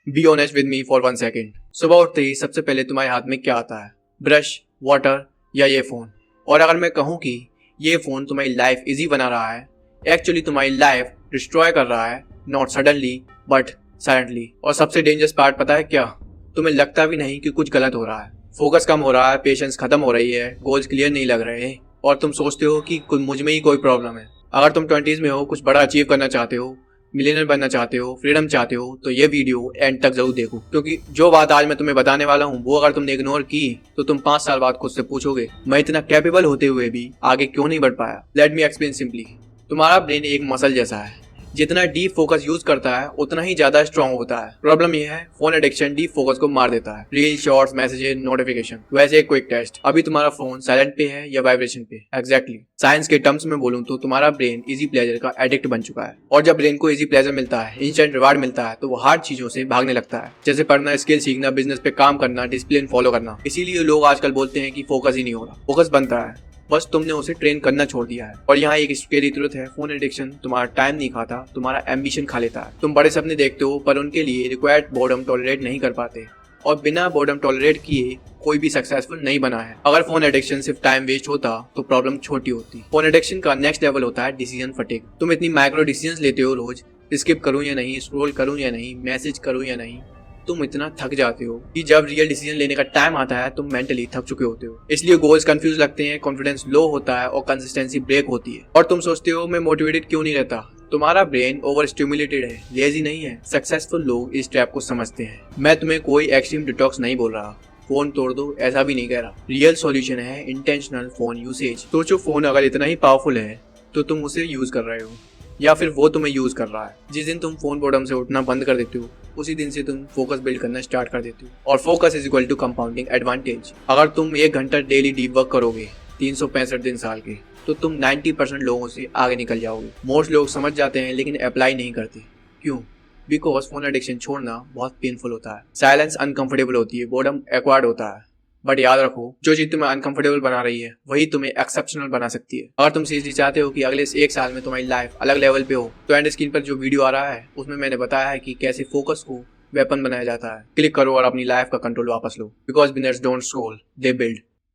Be honest with me for 1 second. सुबह उठते ही सबसे पहले तुम्हारे हाथ में क्या आता है? ब्रश, वाटर या ये फोन? और अगर मैं कहूँ कि ये फोन तुम्हारी लाइफ इजी बना रहा है, एक्चुअली तुम्हारी लाइफ डिस्ट्रॉय कर रहा है, नॉट सडनली बट साइलेंटली। और सबसे डेंजरस पार्ट पता है क्या? तुम्हें लगता भी नहीं कि कुछ गलत हो रहा है, फोकस कम हो रहा है, पेशेंस खत्म हो रही है, गोल्स क्लियर नहीं लग रहे हैं और तुम सोचते हो कि मुझ में ही कोई प्रॉब्लम है। अगर तुम 20s में हो, कुछ बड़ा अचीव करना चाहते हो, मिलियनर बनना चाहते हो, फ्रीडम चाहते हो, तो ये वीडियो एंड तक जरूर देखो, क्योंकि जो बात आज मैं तुम्हें बताने वाला हूँ वो अगर तुमने इग्नोर की तो तुम 5 साल बाद खुद से पूछोगे मैं इतना कैपेबल होते हुए भी आगे क्यों नहीं बढ़ पाया। Let me explain simply. तुम्हारा ब्रेन एक मसल जैसा है, जितना डीप फोकस यूज करता है उतना ही ज्यादा स्ट्रांग होता है। प्रॉब्लम यह है, फोन एडिक्शन डीप फोकस को मार देता है। Reel, shorts, messages, notification. वैसे एक क्विक टेस्ट, अभी तुम्हारा फोन साइलेंट पे है या वाइब्रेशन पे? एग्जैक्टली। साइंस के टर्म्स में बोलूं तो तुम्हारा ब्रेन इजी प्लेजर का एडिक्ट बन चुका है, और जब ब्रेन को इजी प्लेजर मिलता है, इंस्टेंट रिवार्ड मिलता है, तो वो हार्ड चीजों से भागने लगता है, जैसे पढ़ना, स्किल सीखना, बिजनेस पे काम करना, डिसिप्लिन फॉलो करना। इसीलिए लोग आजकल बोलते हैं कि फोकस ही नहीं हो रहा। फोकस बनता है, बस तुमने उसे ट्रेन करना छोड़ दिया है। और यहाँ एक स्केरी ट्रुथ है, फोन एडिक्शन तुम्हारा टाइम नहीं खाता, तुम्हारा एम्बिशन खा लेता है। तुम बड़े सपने देखते हो पर उनके लिए रिक्वायर्ड बोर्डम टॉलरेट नहीं कर पाते, और बिना बोर्डम टॉलरेट किए कोई भी सक्सेसफुल नहीं बना है। अगर फोन एडिक्शन सिर्फ टाइम वेस्ट होता तो प्रॉब्लम छोटी होती। फोन एडिक्शन का नेक्स्ट लेवल होता है डिसीजन फटीग। तुम इतनी माइक्रो डिसीजन लेते हो रोज, स्किप करूं या नहीं, स्क्रॉल करूं या नहीं, मैसेज करूं या नहीं। तुम इतना थक जाते हो कि जब रियल डिसीजन लेने का टाइम आता है तुम मेंटली थक चुके होते हो। इसलिए गोल्स कंफ्यूज लगते हैं, कॉन्फिडेंस लो होता है और कंसिस्टेंसी ब्रेक होती है। और तुम सोचते हो मैं मोटिवेटेड क्यों नहीं रहता। तुम्हारा ब्रेन ओवर स्टिमुलेटेड है, लेजी नहीं है। सक्सेसफुल लोग इस ट्रैप को समझते हैं। मैं तुम्हें कोई एक्सट्रीम डिटॉक्स नहीं बोल रहा, फोन तोड़ दो ऐसा भी नहीं कह रहा। रियल सॉल्यूशन है इंटेंशनल फोन यूसेज। सोचो, फोन अगर इतना ही पावरफुल है तो तुम उसे यूज कर रहे हो या फिर वो तुम्हें यूज कर रहा है। जिस दिन तुम फोन बोर्डम से उठना बंद कर देते हो, उसी दिन से तुम फोकस बिल्ड करना स्टार्ट कर देते हो। और focus is equal to compounding advantage. अगर तुम 1 घंटा डेली डीप वर्क करोगे 365 दिन साल के, तो तुम 90% लोगों से आगे निकल जाओगे। मोस्ट लोग समझ जाते हैं लेकिन अप्लाई नहीं करते। क्यों? बिकॉज फोन एडिक्शन छोड़ना बहुत पेनफुल होता है। साइलेंस अनकंफर्टेबल होती है, बोर्डम एक्वायर्ड होता है। बट याद रखो, जो चीज तुम्हें अनकंफर्टेबल बना रही है वही तुम्हें एक्सेप्शनल बना सकती है। अगर तुम सीरियसली चाहते हो कि अगले 1 साल में तुम्हारी लाइफ अलग लेवल पे हो, तो एंड स्क्रीन पर जो वीडियो आ रहा है उसमें मैंने बताया है कि कैसे फोकस को वेपन बनाया जाता है। क्लिक करो और अपनी लाइफ का कंट्रोल वापस लो। Because winners don't scroll, they build.